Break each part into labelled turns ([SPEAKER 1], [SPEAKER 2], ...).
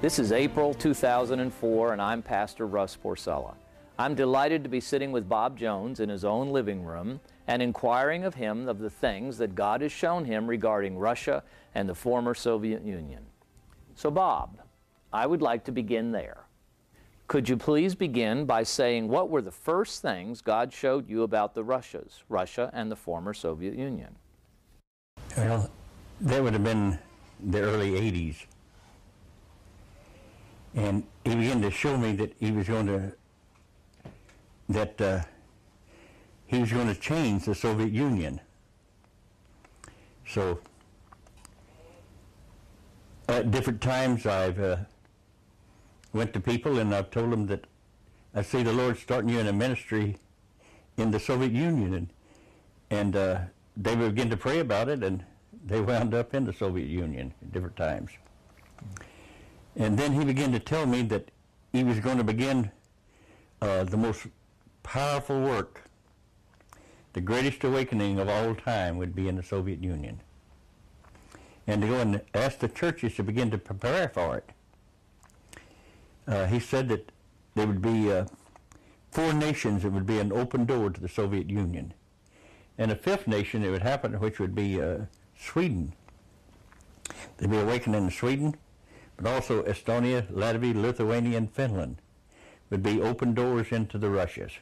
[SPEAKER 1] This is April 2004, and I'm Pastor Russ Porcella. I'm delighted to be sitting with Bob Jones in his own living room and inquiring of him of the things that God has shown him regarding Russia and the former Soviet Union. So Bob, I would like to begin there. Could you please begin by saying what were the first things God showed you about the Russia and the former Soviet Union?
[SPEAKER 2] Well, that would have been the early 80s. And he began to show me that he was going to change the Soviet Union. So at different times I've went to people and I've told them that I see the Lord starting you in a ministry in the Soviet Union, and they would begin to pray about it, and they wound up in the Soviet Union at different times. And then he began to tell me that he was going to begin the most powerful work, the greatest awakening of all time would be in the Soviet Union. And to go and ask the churches to begin to prepare for it. He said that there would be 4 nations that would be an open door to the Soviet Union. And a 5th nation that would happen, which would be Sweden. There'd be awakening in Sweden, but also Estonia, Latvia, Lithuania, and Finland would be open doors into the Russias.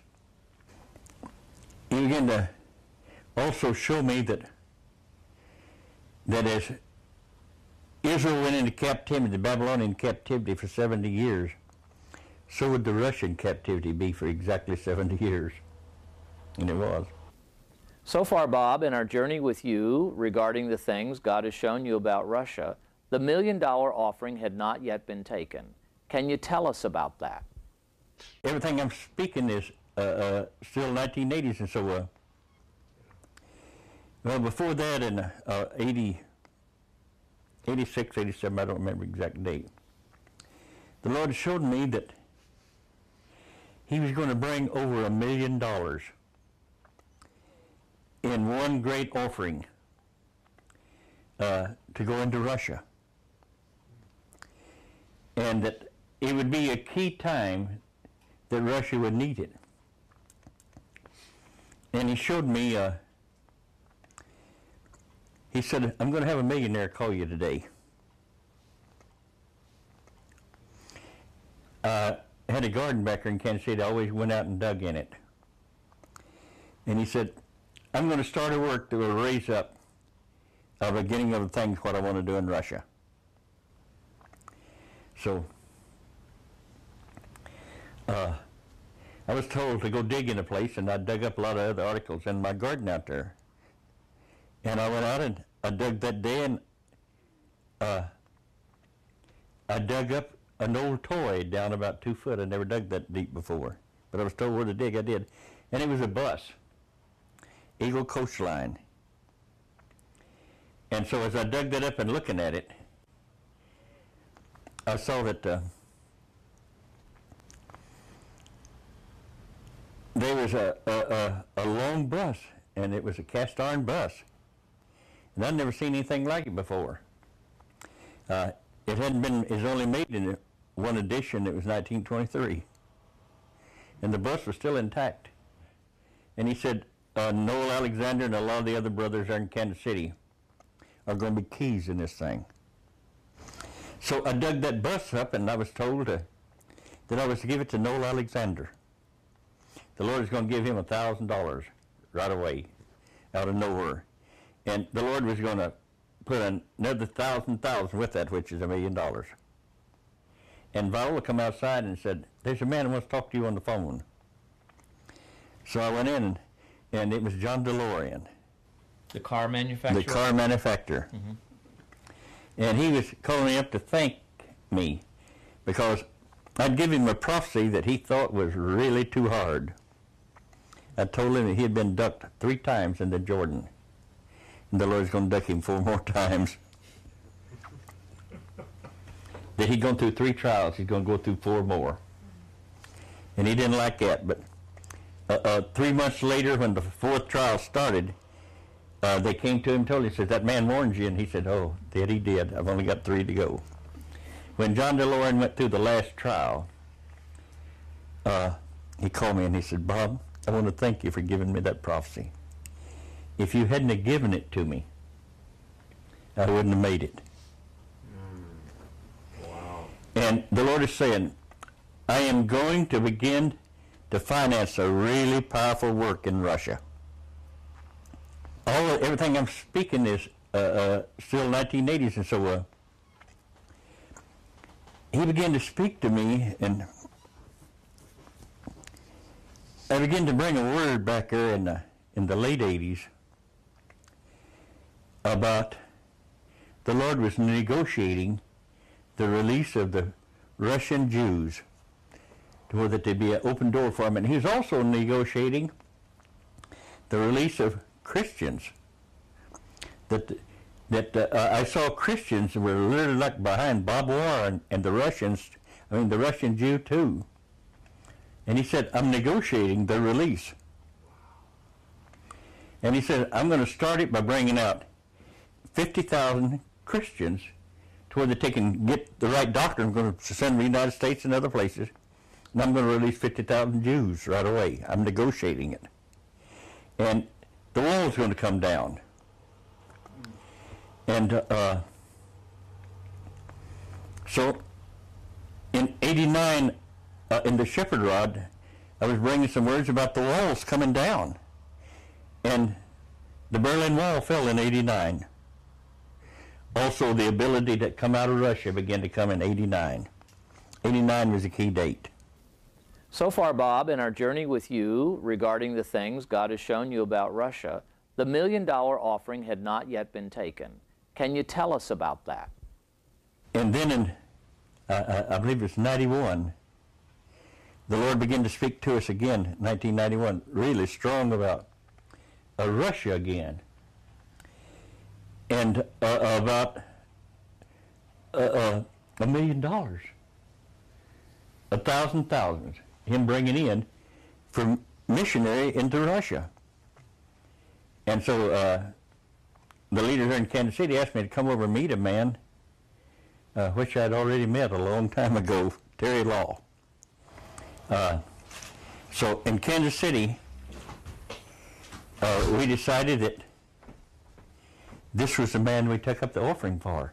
[SPEAKER 2] He began to also show me that as Israel went into captivity, the Babylonian captivity for 70 years, so would the Russian captivity be for exactly 70 years. And it was.
[SPEAKER 1] So far, Bob, in our journey with you regarding the things God has shown you about Russia, the $1 million offering had not yet been taken. Can you tell us about that?
[SPEAKER 2] Everything I'm speaking is still 1980s, and so, well, before that in 86, 87, I don't remember the exact date, the Lord showed me that He was going to bring over $1 million in one great offering to go into Russia. And that it would be a key time that Russia would need it. And He showed me, He said, I'm going to have a millionaire call you today. I had a garden back there in Kansas City. I always went out and dug in it. And he said, I'm going to start a work that will raise up a beginning of the things what I want to do in Russia. So I was told to go dig in a place, and I dug up a lot of other articles in my garden out there. And I went out and I dug that day, and I dug up an old toy down about 2 foot. I never dug that deep before, but I was told where to dig. I did. And it was a bus, Eagle Coastline. And so as I dug that up and looking at it, I saw that there was a long bus, and it was a cast iron bus. And I'd never seen anything like it before. It hadn't been, it was only made in one edition. It was 1923. And the bus was still intact. And he said, Noel Alexander and a lot of the other brothers there in Kansas City are going to be keys in this thing. So I dug that bus up, and I was told that I was to give it to Noel Alexander. The Lord is going to give him $1,000 right away, out of nowhere. And the Lord was going to put another thousand with that, which is $1 million. And Viola come outside and said, there's a man who wants to talk to you on the phone. So I went in, and it was John DeLorean.
[SPEAKER 1] The car manufacturer?
[SPEAKER 2] The car manufacturer. Mm-hmm. And he was calling me up to thank me because I'd given him a prophecy that he thought was really too hard. I told him that he had been ducked 3 times into Jordan. And the Lord's going to duck him 4 more times. That he'd gone through 3 trials, he's going to go through 4 more. And he didn't like that, but 3 months later, when the 4th trial started, they came to him and told him, he said, that man warned you, and he said, oh, that he did. I've only got 3 to go. when John DeLorean went through the last trial, he called me and he said, "Bob, I want to thank you for giving me that prophecy. If you hadn't have given it to me, I wouldn't have made it."
[SPEAKER 3] Wow.
[SPEAKER 2] And the Lord is saying, I am going to begin to finance a really powerful work in Russia. Everything I'm speaking is still 1980s, and so he began to speak to me, and I began to bring a word back there in the late 80s about the Lord was negotiating the release of the Russian Jews to where that there'd be an open door for them. And he was also negotiating the release of Christians. I saw Christians were literally like behind barbed wire and the Russians, the Russian Jew too. And he said, I'm negotiating the release. And he said, I'm going to start it by bringing out 50,000 Christians to where they can get the right doctrine. I'm going to send them to the United States and other places. And I'm going to release 50,000 Jews right away. I'm negotiating it. And the wall's going to come down. And so in 89, in the Shepherd Rod, I was bringing some words about the walls coming down. And the Berlin Wall fell in 89. Also, the ability to come out of Russia began to come in 89. 89 was a key date.
[SPEAKER 1] So far, Bob, in our journey with you regarding the things God has shown you about Russia, the $1 million offering had not yet been taken. Can you tell us about that?
[SPEAKER 2] And then in, I believe it's 91, the Lord began to speak to us again, 1991, really strong about Russia again. And about $1 million, 1,000, him bringing in from missionary into Russia. And so the leader here in Kansas City asked me to come over and meet a man, which I'd already met a long time ago, Terry Law. So in Kansas City, we decided that this was the man we took up the offering for.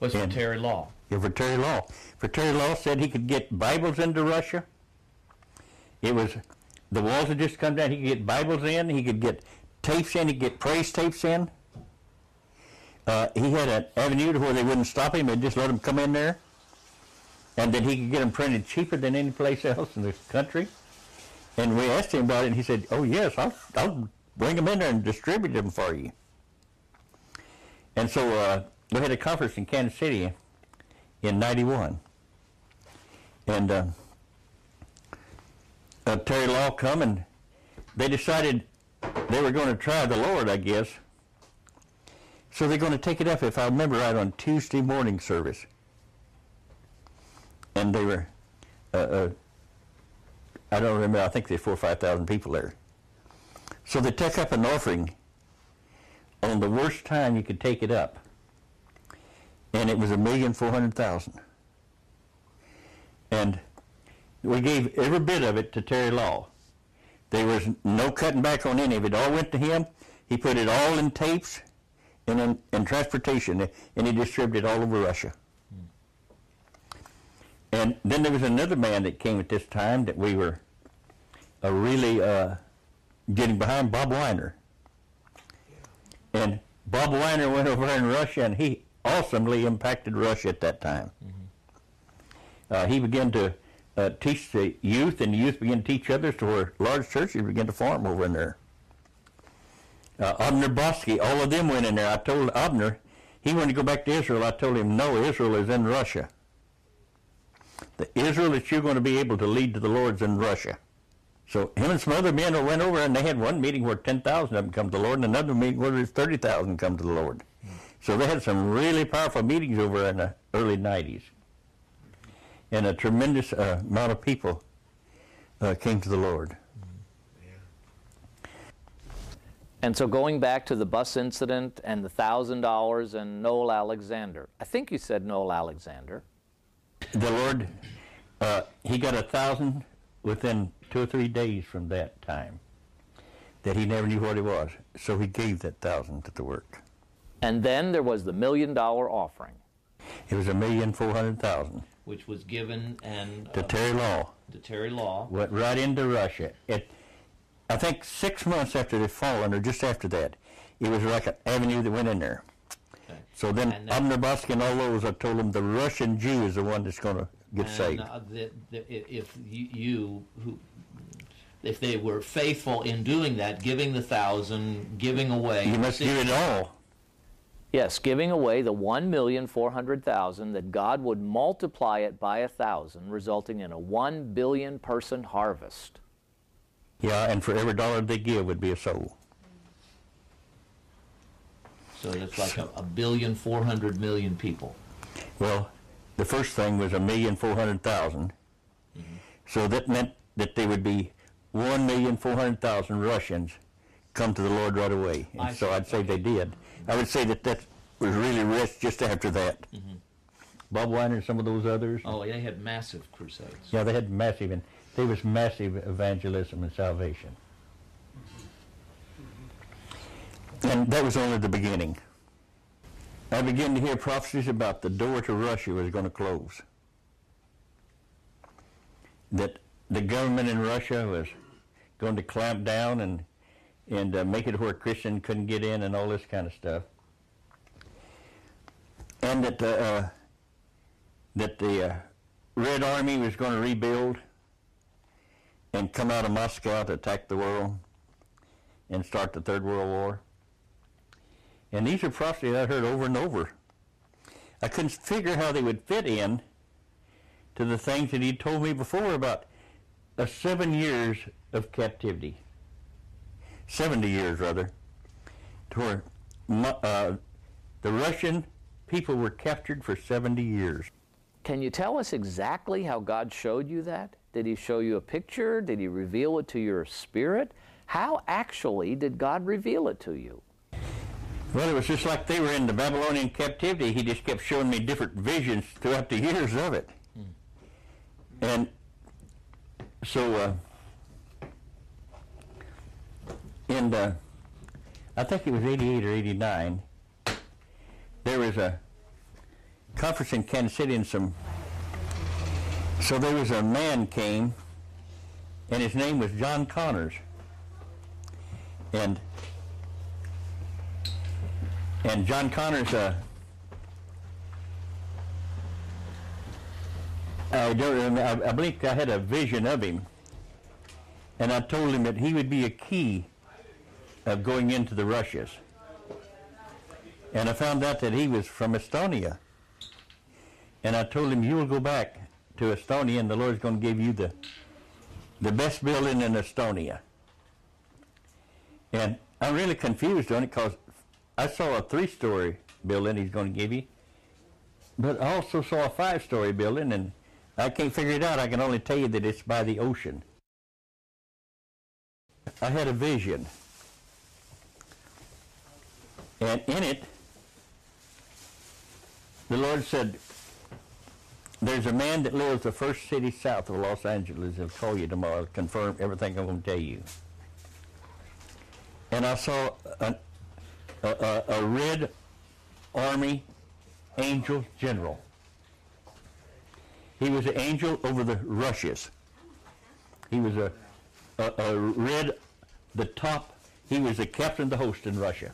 [SPEAKER 3] Was for Terry Law?
[SPEAKER 2] Yeah, for Terry Law. For Terry Law said he could get Bibles into Russia. It was, the walls had just come down. He could get Bibles in. He could get tapes in. He could get praise tapes in. He had an avenue to where they wouldn't stop him. They'd just let him come in there. And then he could get them printed cheaper than any place else in the country. And we asked him about it, and he said, oh, yes, I'll bring them in there and distribute them for you. And so we had a conference in Kansas City in 91. And Terry Law come, and they decided they were going to try the Lord, I guess. So they're going to take it up, if I remember right, on Tuesday morning service. And they were, I don't remember, I think there were 4,000 or 5,000 people there. So they took up an offering on the worst time you could take it up. And it was $1,400,000. And we gave every bit of it to Terry Law. There was no cutting back on any of it. It all went to him. He put it all in tapes and in transportation, and he distributed it all over Russia. And then there was another man that came at this time that we were really getting behind, Bob Weiner. And Bob Weiner went over in Russia, and he awesomely impacted Russia at that time. Mm-hmm. He began to teach the youth, and the youth began to teach others, to where large churches began to form over in there. Abner Bosky, all of them went in there. I told Abner, he wanted to go back to Israel. I told him, no, Israel is in Russia. The Israel that you're going to be able to lead to the Lord's in Russia. So him and some other men went over, and they had one meeting where 10,000 of them come to the Lord, and another meeting where there's 30,000 come to the Lord. So they had some really powerful meetings over in the early 90s. And a tremendous amount of people came to the Lord.
[SPEAKER 1] And so going back to the bus incident and the $1,000 and Noel Alexander, I think you said Noel Alexander.
[SPEAKER 2] The Lord, he got 1,000 within 2 or 3 days from that time, that he never knew what it was. So he gave that 1,000 to the work.
[SPEAKER 1] And then there was the $1 million offering.
[SPEAKER 2] It was $1,400,000.
[SPEAKER 3] Which was given and
[SPEAKER 2] to Terry Law.
[SPEAKER 3] To Terry Law.
[SPEAKER 2] Went right into Russia. I think 6 months after they'd fallen, or just after that, it was like an avenue that went in there.
[SPEAKER 3] Okay.
[SPEAKER 2] So then Omnibusky and all those, I told them the Russian Jew is the one that's going to get saved.
[SPEAKER 3] If they were faithful in doing that, giving the 1,000, giving away.
[SPEAKER 2] You must give it all.
[SPEAKER 1] Yes, giving away the 1,400,000, that God would multiply it by 1,000, resulting in a 1 billion person harvest.
[SPEAKER 2] Yeah, and for every dollar they give would be a soul.
[SPEAKER 3] So that's like a 1,400,000,000 people.
[SPEAKER 2] Well, the first thing was 1,400,000. Mm-hmm. So that meant that there would be 1,400,000 Russians come to the Lord right away. And so I'd say they did. I would say that was really rich just after that. Mm-hmm. Bob Weiner and some of those others.
[SPEAKER 3] Oh, they had massive crusades.
[SPEAKER 2] Yeah, they had massive, and there was massive evangelism and salvation. And that was only the beginning. I began to hear prophecies about the door to Russia was going to close. That the government in Russia was going to clamp down and make it where Christians couldn't get in and all this kind of stuff. And that the Red Army was going to rebuild and come out of Moscow to attack the world and start the Third World War. And these are prophecies I heard over and over. I couldn't figure how they would fit in to the things that he told me before about 7 years of captivity. 70 years, rather, to where the Russian people were captured for 70 years.
[SPEAKER 1] Can you tell us exactly how God showed you that? Did he show you a picture? Did he reveal it to your spirit? How actually did God reveal it to you?
[SPEAKER 2] Well, it was just like they were in the Babylonian captivity. He just kept showing me different visions throughout the years of it. And so, I think it was 88 or 89, there was a conference in Kansas City, and so there was a man came, and his name was John Connors. And John Connors, I believe I had a vision of him, and I told him that he would be a key of going into the Russias. And I found out that he was from Estonia. And I told him, you will go back to Estonia, and the Lord's going to give you the best building in Estonia. And I'm really confused on it, because I saw a 3-story building he's going to give you, but I also saw a 5-story building, and I can't figure it out. I can only tell you that it's by the ocean. I had a vision, and in it, the Lord said, there's a man that lives the first city south of Los Angeles. He'll call you tomorrow to confirm everything I'm going to tell you. And I saw a Red Army angel general. He was an angel over the Russias. He was a he was the captain of the host in Russia.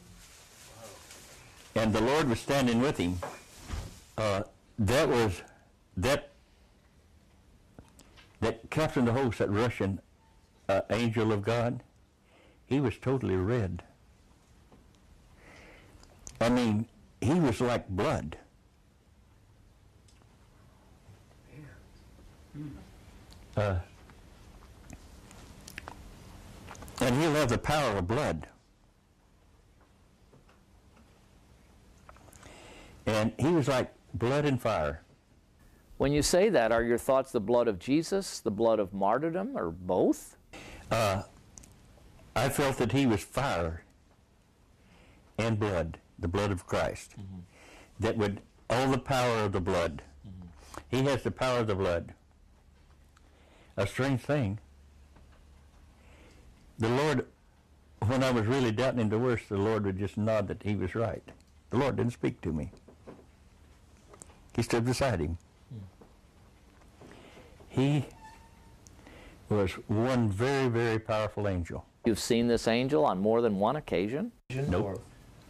[SPEAKER 2] And the Lord was standing with him. That captain of the host, that Russian angel of God, he was totally red. I mean, he was like blood. And he'll have the power of blood. And he was like blood and fire.
[SPEAKER 1] When you say that, are your thoughts the blood of Jesus, the blood of martyrdom, or both?
[SPEAKER 2] I felt that he was fire and blood, the blood of Christ, that would, all the power of the blood. He has the power of the blood. A strange thing. The Lord, when I was really doubting him the worst, the Lord would just nod that he was right. The Lord didn't speak to me. He stood beside him. He was one very, very powerful angel.
[SPEAKER 1] You've seen this angel on more than one occasion?
[SPEAKER 2] Nope.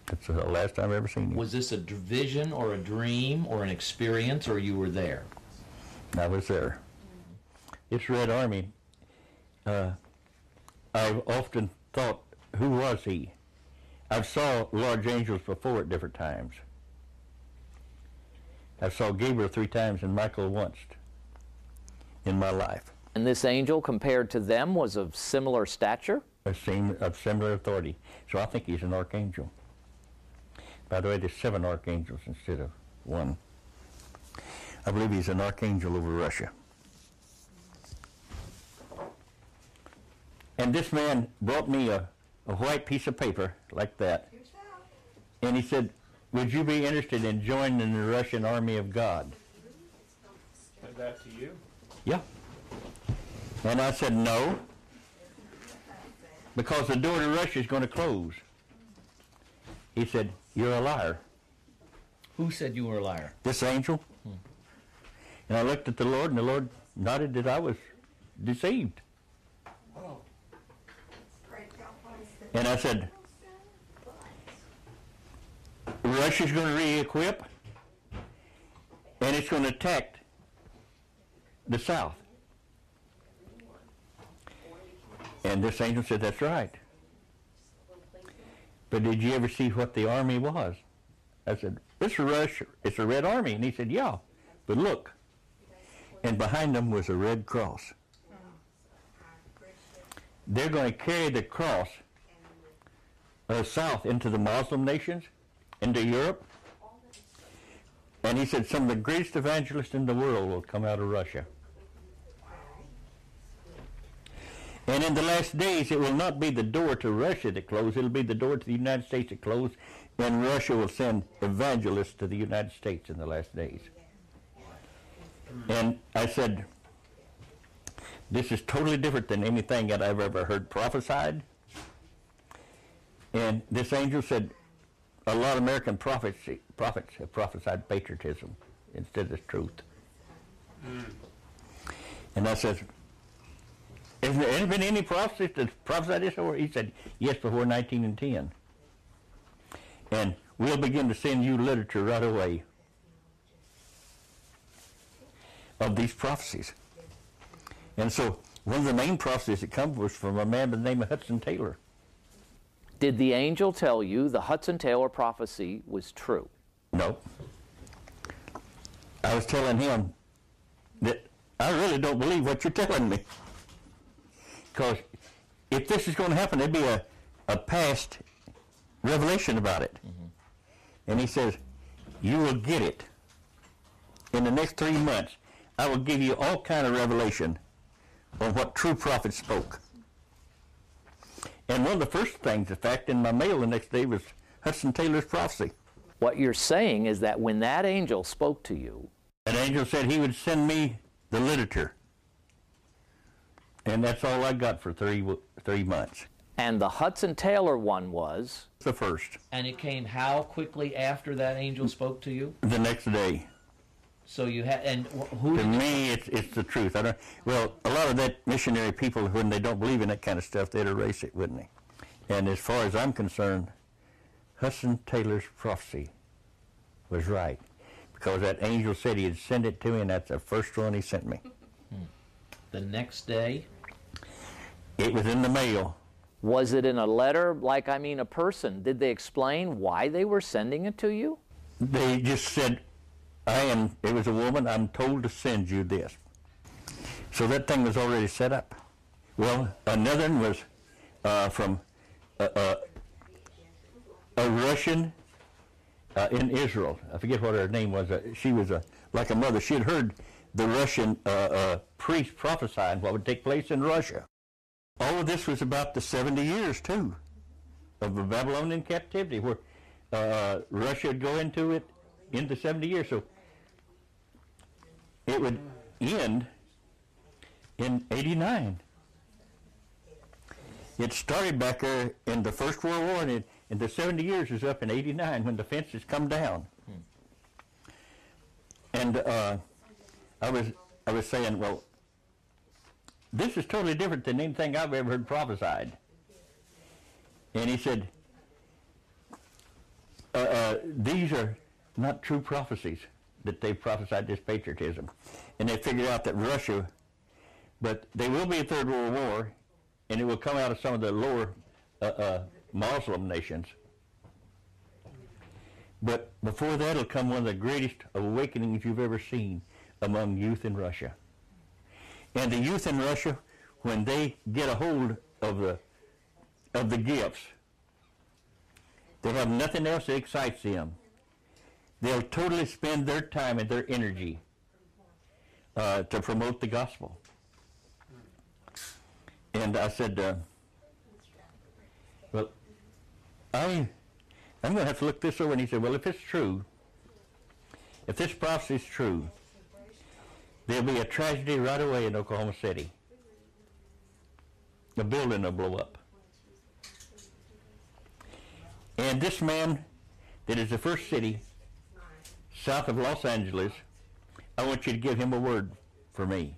[SPEAKER 2] That's the last time I've ever seen him.
[SPEAKER 3] Was this a vision or a dream or an experience, or you were there?
[SPEAKER 2] I was there. This Red Army, I've often thought, who was he? I've saw large angels before at different times. I saw Gabriel 3 times and Michael once in my life.
[SPEAKER 1] And this angel, compared to them, was of similar stature?
[SPEAKER 2] Of similar authority. So I think he's an archangel. By the way, there's 7 archangels instead of 1. I believe he's an archangel over Russia. And this man brought me a white piece of paper like that. And he said, would you be interested in joining the Russian army of God?
[SPEAKER 4] Said that to you?
[SPEAKER 2] Yeah. And I said no, because the door to Russia is going to close. He said, you're a liar.
[SPEAKER 3] Who said you were a liar?
[SPEAKER 2] This angel. And I looked at the Lord, and the Lord nodded that I was deceived. And I said, Russia's going to re-equip, and it's going to attack the South. And this angel said, that's right. But did you ever see what the army was? I said, it's Russia. It's a red army. And he said, yeah, but look. And behind them was a red cross. They're going to carry the cross south into the Muslim nations, into Europe. And he said some of the greatest evangelists in the world will come out of Russia. And in the last days, it will not be the door to Russia that closes, it'll be the door to the United States that closes, and Russia will send evangelists to the United States in the last days. And I said, this is totally different than anything that I've ever heard prophesied. And this angel said, a lot of American prophets have prophesied patriotism instead of truth. And I said, has there been any prophecies that prophesied this? He said, yes, before 1910. And we'll begin to send you literature right away of these prophecies. And so one of the main prophecies that come was from a man by the name of Hudson Taylor.
[SPEAKER 1] Did the angel tell you the Hudson Taylor prophecy was true?
[SPEAKER 2] No. I was telling him that I really don't believe what you're telling me. Because if this is going to happen, there'd be a past revelation about it. And he says, you will get it. In the next 3 months, I will give you all kind of revelation on what true prophets spoke. And one of the first things, in fact, in my mail the next day was Hudson Taylor's prophecy.
[SPEAKER 1] What you're saying is that when that angel spoke to you,
[SPEAKER 2] an angel said he would send me the literature. And that's all I got for 3 months.
[SPEAKER 1] And the Hudson Taylor one was?
[SPEAKER 2] The first.
[SPEAKER 3] And it came how quickly after that angel spoke to you?
[SPEAKER 2] The next day.
[SPEAKER 3] So you had, and who?
[SPEAKER 2] To me, it's the truth. Well, a lot of that missionary people, when they don't believe in that kind of stuff, they'd erase it, wouldn't they? And as far as I'm concerned, Hudson Taylor's prophecy was right. Because that angel said he'd send it to me, and that's the first one he sent me.
[SPEAKER 3] The next day?
[SPEAKER 2] It was in the mail.
[SPEAKER 1] Was it in a letter, like, I mean, a person? Did they explain why they were sending it to you?
[SPEAKER 2] They just said, it was a woman, I'm told to send you this. So that thing was already set up. Well, another one was from a Russian in Israel. I forget what her name was. She was like a mother. She had heard the Russian priest prophesying what would take place in Russia. All of this was about the 70 years, too, of the Babylonian captivity, where Russia would go into it in the 70 years. So it would end in 89. It started back there in the First World War, and the 70 years is up in 89 when the fences come down. And I was saying, well, this is totally different than anything I've ever heard prophesied. And he said, these are not true prophecies that they've prophesied this patriotism. And they figured out that Russia, but there will be a Third World War, and it will come out of some of the lower Muslim nations. But before that will come one of the greatest awakenings you've ever seen among youth in Russia. And the youth in Russia, when they get a hold of the gifts, they have nothing else that excites them. They'll totally spend their time and their energy to promote the gospel. And I said, well, I'm going to have to look this over. And he said, well, if it's true, if this prophecy is true, there'll be a tragedy right away in Oklahoma City. The building will blow up. And this man that is the first city south of Los Angeles, I want you to give him a word for me.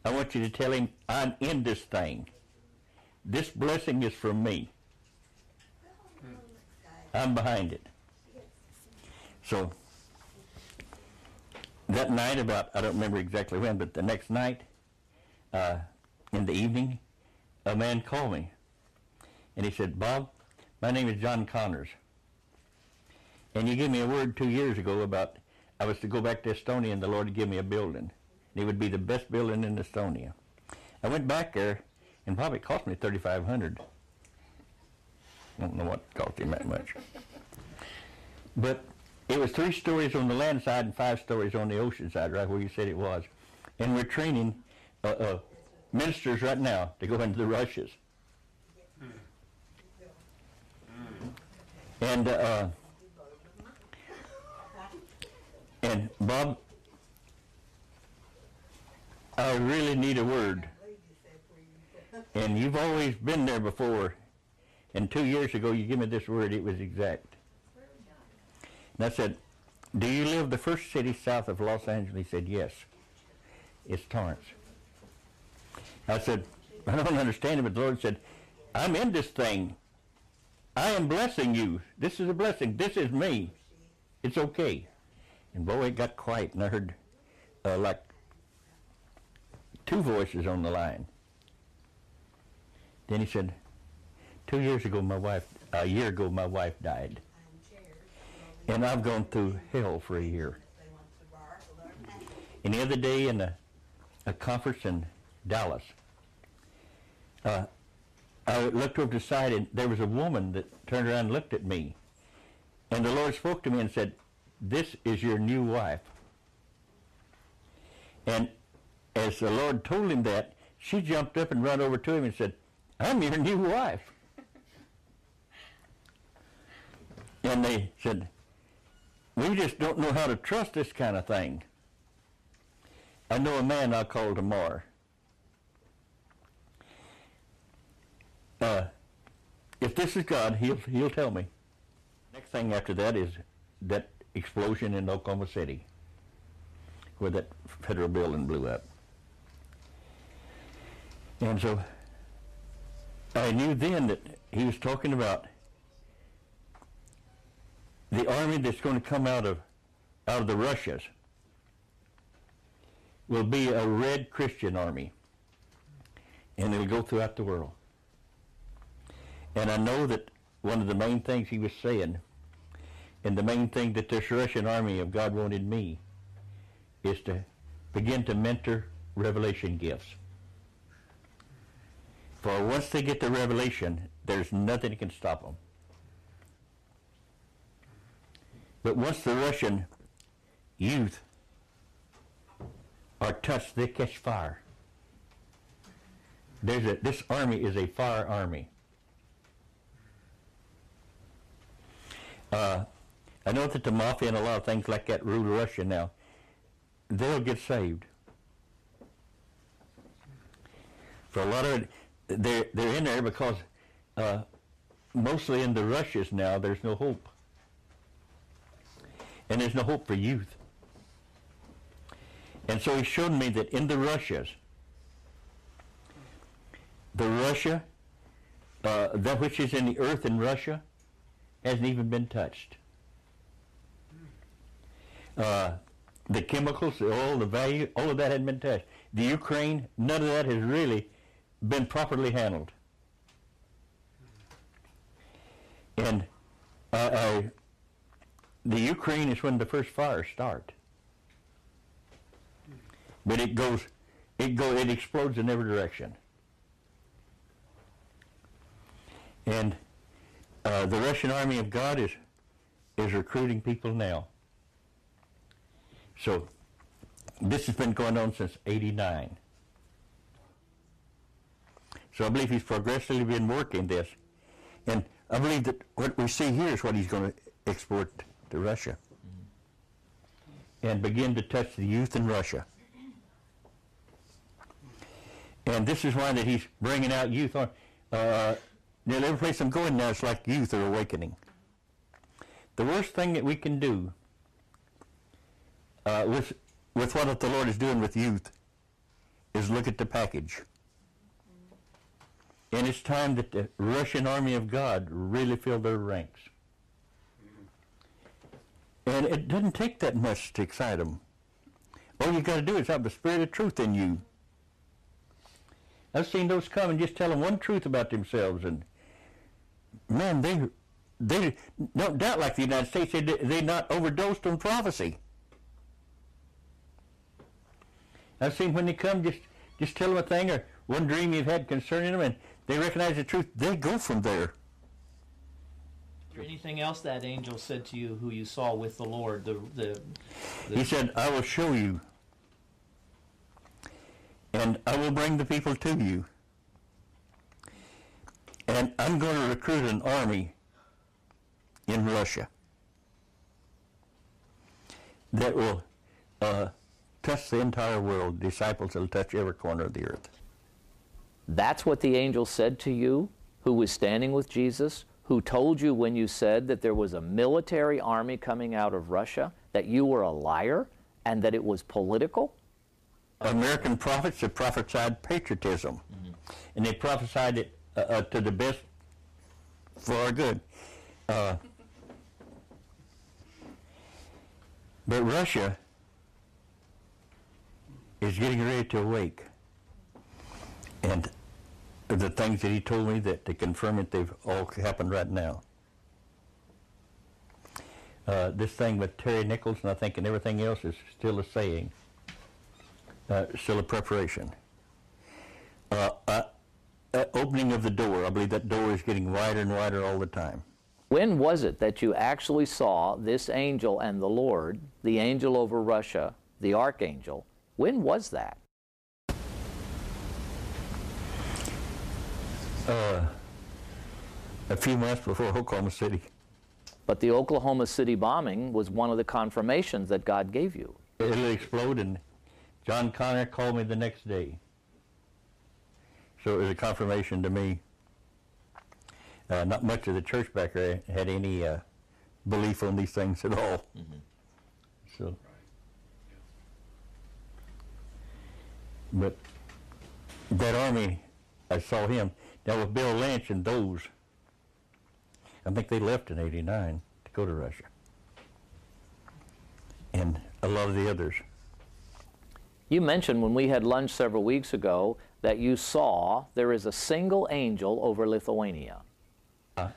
[SPEAKER 2] I want you to tell him, I'm in this thing. This blessing is from me. I'm behind it. So that night, about, I don't remember exactly when, but the next night, in the evening, a man called me. And he said, Bob, my name is John Connors. And you gave me a word 2 years ago about I was to go back to Estonia and the Lord would give me a building. And it would be the best building in Estonia. I went back there and probably cost me $3,500. I don't know what cost him that much. But it was 3 stories on the land side and 5 stories on the ocean side, right where you said it was. And we're training ministers right now to go into the rushes. And Bob, I really need a word. And you've always been there before. And 2 years ago, you gave me this word. It was exact. And I said, do you live the first city south of Los Angeles? He said, yes. It's Torrance. I said, I don't understand it, but the Lord said, I'm in this thing. I am blessing you. This is a blessing. This is me. It's okay. And boy, it got quiet, and I heard like 2 voices on the line. Then he said, a year ago, my wife died. And I've gone through hell for a year. And the other day in a conference in Dallas, I looked over to the side, and there was a woman that turned around and looked at me. And the Lord spoke to me and said, this is your new wife. And as the Lord told him that, she jumped up and ran over to him and said, I'm your new wife. And they said, we just don't know how to trust this kind of thing. I know a man I'll call tomorrow. If this is God, he'll tell me. Next thing after that is that explosion in Oklahoma City, where that federal building blew up. And so I knew then that he was talking about the army that's going to come out of the Russias will be a red Christian army, and it'll go throughout the world. And I know that one of the main things he was saying, and the main thing that this Russian army of God wanted me, is to begin to mentor revelation gifts. For once they get the revelation, there's nothing that can stop them. But once the Russian youth are touched, they catch fire. This army is a fire army. I know that the mafia and a lot of things like that rule Russia now. They'll get saved. For a lot of it, they're in there because mostly in the Russias now, there's no hope. And there's no hope for youth. And so he showed me that in the Russias, that which is in the earth in Russia hasn't even been touched. The chemicals, the oil, the value, all of that hadn't been touched. The Ukraine, none of that has really been properly handled. And the Ukraine is when the first fires start. But it explodes in every direction. And the Russian army of God is recruiting people now. So this has been going on since '89. So I believe he's progressively been working this. And I believe that what we see here is what he's going to export to Russia. And begin to touch the youth in Russia. And this is why that he's bringing out youth. Every place I'm going now, it's like youth are awakening. The worst thing that we can do with what the Lord is doing with youth is look at the package. And it's time that the Russian army of God really fill their ranks. And it doesn't take that much to excite them. All you got to do is have the spirit of truth in you. I've seen those come and just tell them one truth about themselves, and man, they don't doubt like the United States. They not overdosed on prophecy. I've seen when they come, just tell them a thing or one dream you've had concerning them, and they recognize the truth. They go from there.
[SPEAKER 3] Is there anything else that angel said to you who you saw with the Lord?
[SPEAKER 2] He said, I will show you, and I will bring the people to you. And I'm going to recruit an army in Russia that will touch the entire world. Disciples will touch every corner of the earth.
[SPEAKER 1] That's what the angel said to you, who was standing with Jesus, who told you when you said that there was a military army coming out of Russia, that you were a liar and that it was political?
[SPEAKER 2] American prophets have prophesied patriotism, and they prophesied it to the best for our good. But Russia is getting ready to awake. And the things that he told me that to confirm it, they've all happened right now. This thing with Terry Nichols, and I think, and everything else is still a saying, still a preparation. Opening of the door, I believe that door is getting wider and wider all the time.
[SPEAKER 1] When was it that you actually saw this angel and the Lord, the angel over Russia, the archangel? When was that?
[SPEAKER 2] A few months before Oklahoma City.
[SPEAKER 1] But the Oklahoma City bombing was one of the confirmations that God gave you.
[SPEAKER 2] It'll explode, and John Connor called me the next day. So it was a confirmation to me. Not much of the church back there had any belief on these things at all. So, but that army, I saw him. Now with Bill Lynch and those, I think they left in '89 to go to Russia. And a lot of the others.
[SPEAKER 1] You mentioned when we had lunch several weeks ago that you saw there is a single angel over Lithuania.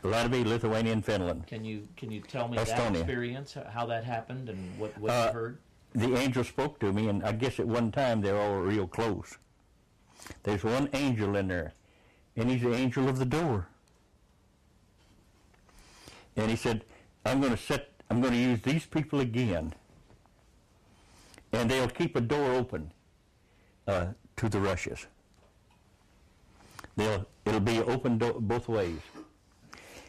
[SPEAKER 2] Latvia, Lithuania, and Finland.
[SPEAKER 3] Can you tell me
[SPEAKER 2] Estonia.
[SPEAKER 3] that experience, how that happened, and what you heard?
[SPEAKER 2] The angel spoke to me, and I guess at one time they were all real close. There's one angel in there, and he's the angel of the door. And he said, I'm going to use these people again, and they'll keep a door open to the Russias. It'll be open both ways.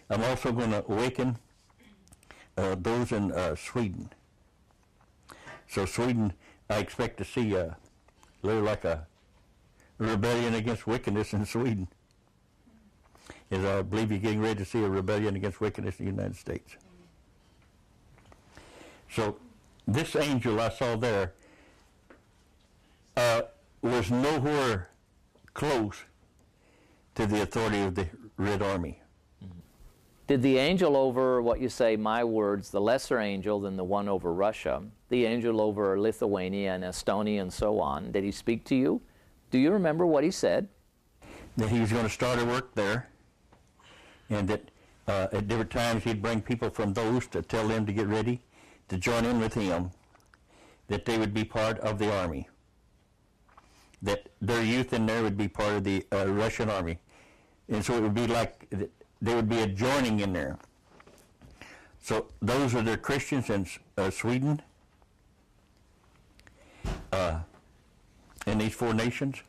[SPEAKER 2] I'm also going to awaken those in Sweden. So Sweden, I expect to see a little like a rebellion against wickedness in Sweden. As I believe you're getting ready to see a rebellion against wickedness in the United States. So this angel I saw there was nowhere close to the authority of the Red Army.
[SPEAKER 1] Did the angel over, what you say, my words, the lesser angel than the one over Russia, the angel over Lithuania and Estonia and so on, did he speak to you? Do you remember what he said?
[SPEAKER 2] That he was going to start a work there, and that at different times he'd bring people from those to tell them to get ready to join in with him, that they would be part of the army, that their youth in there would be part of the Russian army. And so it would be like there would be a joining in there. So those are the Christians in Sweden, in these 4 nations.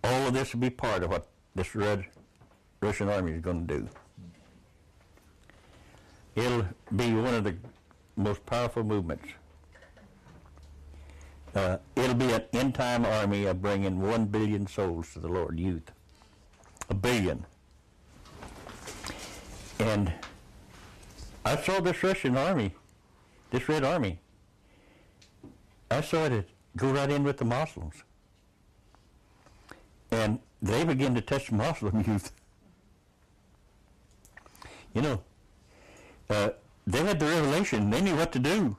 [SPEAKER 2] All of this will be part of what this Red Russian army is going to do. It'll be one of the most powerful movements. It'll be an end-time army of bringing 1 billion souls to the Lord, youth. 1 billion. And I saw this Russian army, this Red Army. I saw it go right in with the Muslims. And they began to touch Muslim youth. You know, they had the revelation. They knew what to do.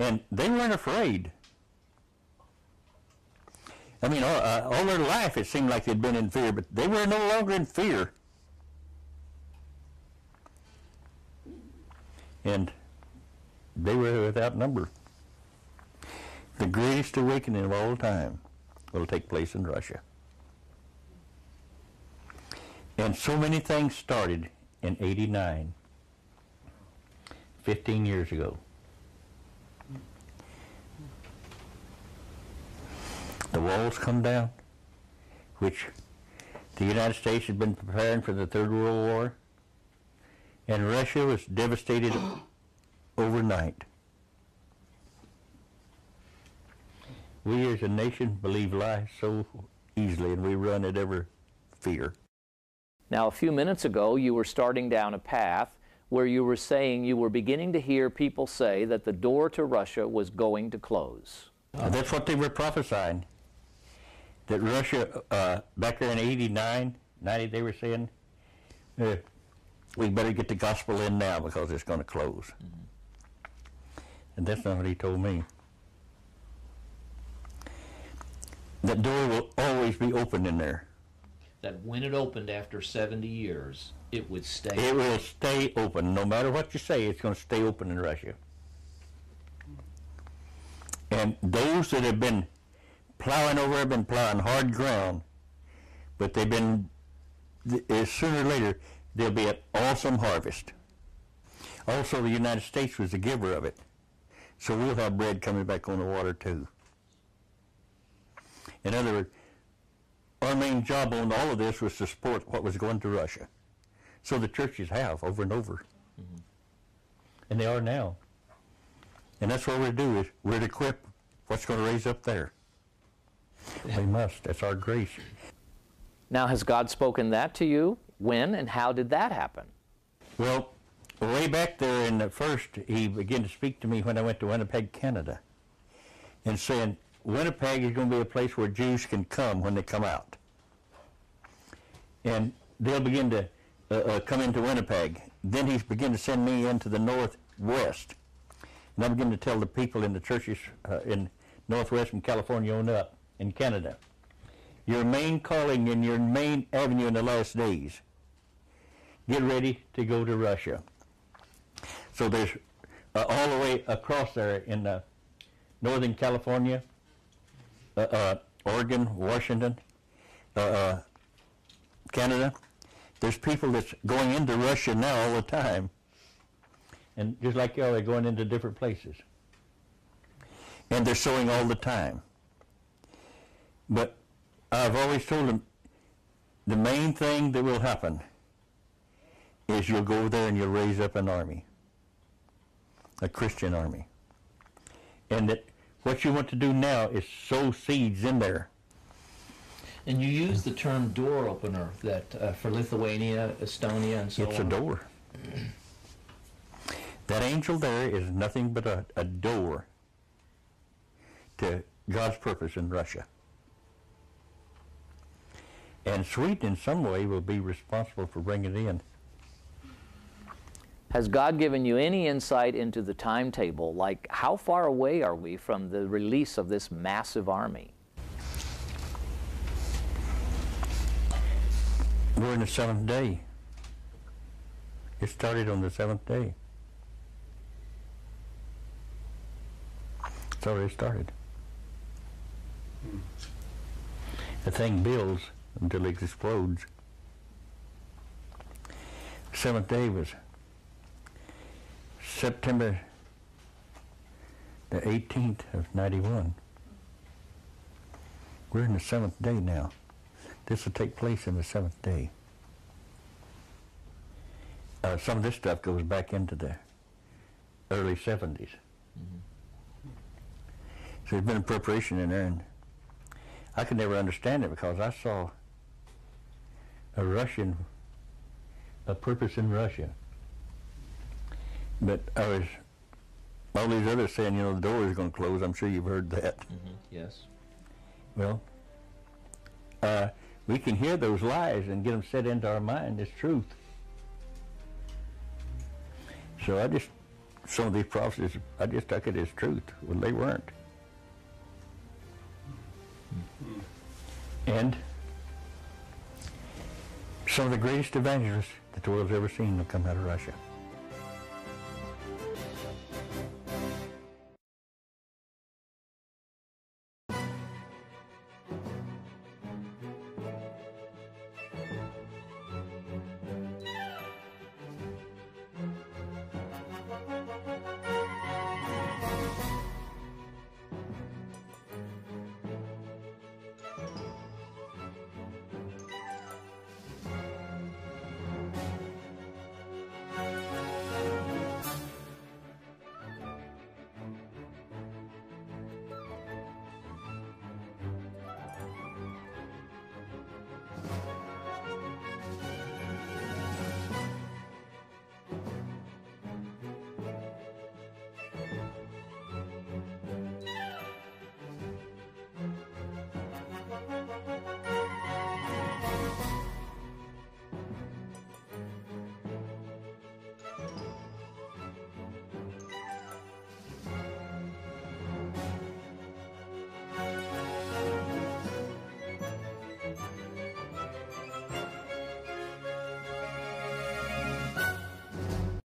[SPEAKER 2] And they weren't afraid. I mean, all their life it seemed like they'd been in fear, but they were no longer in fear. And they were without number. The greatest awakening of all time will take place in Russia. And so many things started in '89, 15 years ago. The walls come down, which the United States had been preparing for the Third World War, and Russia was devastated overnight. We as a nation believe lies so easily, and we run at every fear.
[SPEAKER 1] Now, a few minutes ago, you were starting down a path where you were saying you were beginning to hear people say that the door to Russia was going to close.
[SPEAKER 2] That's what they were prophesying. That Russia, back there in '89, '90, they were saying, we better get the gospel in now because it's going to close. And that's not what he told me. That door will always be open in there.
[SPEAKER 3] That when it opened after 70 years, it would stay.
[SPEAKER 2] It will stay open. No matter what you say, it's going to stay open in Russia. And those that have been plowing over have been plowing hard ground, but they've been, sooner or later, there'll be an awesome harvest. Also, the United States was the giver of it. So we'll have bread coming back on the water too. In other words, our main job on all of this was to support what was going to Russia. So the churches have over and over. And they are now. And that's what we're to do, is we're to equip what's going to raise up there. We must. That's our grace.
[SPEAKER 1] Now, has God spoken that to you? When and how did that happen?
[SPEAKER 2] Well, way back there in the first, he began to speak to me when I went to Winnipeg, Canada, and saying, Winnipeg is going to be a place where Jews can come when they come out. And they'll begin to come into Winnipeg. Then he's begun to send me into the Northwest. And I begin to tell the people in the churches in Northwest from California on up in Canada, your main calling and your main avenue in the last days, get ready to go to Russia. So there's all the way across there in Northern California, Oregon, Washington, Canada. There's people that's going into Russia now all the time. And just like y'all, they're going into different places. And they're sowing all the time. But I've always told them, the main thing that will happen is you'll go there and you'll raise up an army. a Christian army. And that what you want to do now is sow seeds in there.
[SPEAKER 3] And you use the term door opener that for Lithuania, Estonia, and so on.
[SPEAKER 2] It's a door. That angel there is nothing but a door to God's purpose in Russia. And Sweden in some way will be responsible for bringing it in.
[SPEAKER 1] Has God given you any insight into the timetable? Like, how far away are we from the release of this massive army?
[SPEAKER 2] We're in the 7th day. It started on the 7th day. It's already started. The thing builds until it explodes. The 7th day was September the 18th of 91. We're in the 7th day now. This will take place in the 7th day. Some of this stuff goes back into the early 70s. So there's been a preparation in there, and I could never understand it because I saw a purpose in Russia. But I was, all these others saying, you know, the door is going to close. I'm sure you've heard that.
[SPEAKER 3] Yes.
[SPEAKER 2] Well, we can hear those lies and get them set into our mind as truth. So some of these prophecies, I just took it as truth. Well, they weren't. And some of the greatest evangelists that the world's ever seen will come out of Russia.